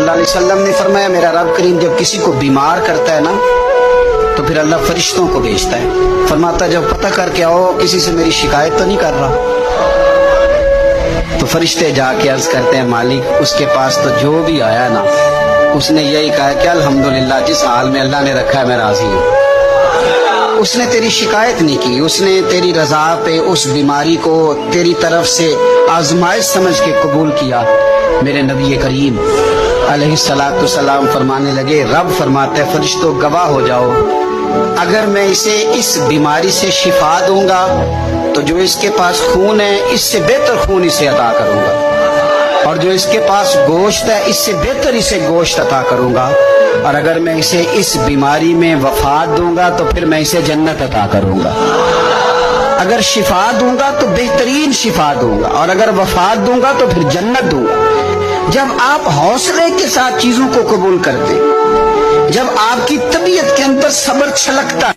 اللہ علیہ وسلم نے فرمایا میرا رب کریم جب کسی کو بیمار کرتا ہے نا تو پھر اللہ فرشتوں کو بھیجتا ہے، فرماتا جب پتہ کر کے آؤ کسی سے میری شکایت تو نہیں کر رہا۔ تو فرشتے جا کے عرض کرتے ہیں مالک اس کے پاس تو جو بھی آیا نا اس نے یہی کہا کہ الحمدللہ جس حال میں اللہ نے رکھا ہے میں راضی ہوں۔ اس نے تیری شکایت نہیں کی، اس نے تیری رضا پہ اس بیماری کو تیری طرف سے آزمائش سمجھ کے قبول کیا۔ میرے نبی کریم علیہ الصلوۃ والسلام فرمانے لگے، رب فرماتا ہے فرشتوں گواہ ہو جاؤ، اگر میں اسے اس بیماری سے شفا دوں گا تو جو اس کے پاس خون ہے اس سے بہتر خون اسے عطا کروں گا، اور جو اس کے پاس گوشت ہے اس سے بہتر اسے گوشت عطا کروں گا، اور اگر میں اسے اس بیماری میں وفات دوں گا تو پھر میں اسے جنت عطا کروں گا۔ اگر شفا دوں گا تو بہترین شفا دوں گا، اور اگر وفات دوں گا تو پھر جنت دوں گا۔ جب آپ حوصلے کے ساتھ چیزوں کو قبول کرتے، جب آپ کی طبیعت کے اندر صبر چھلکتا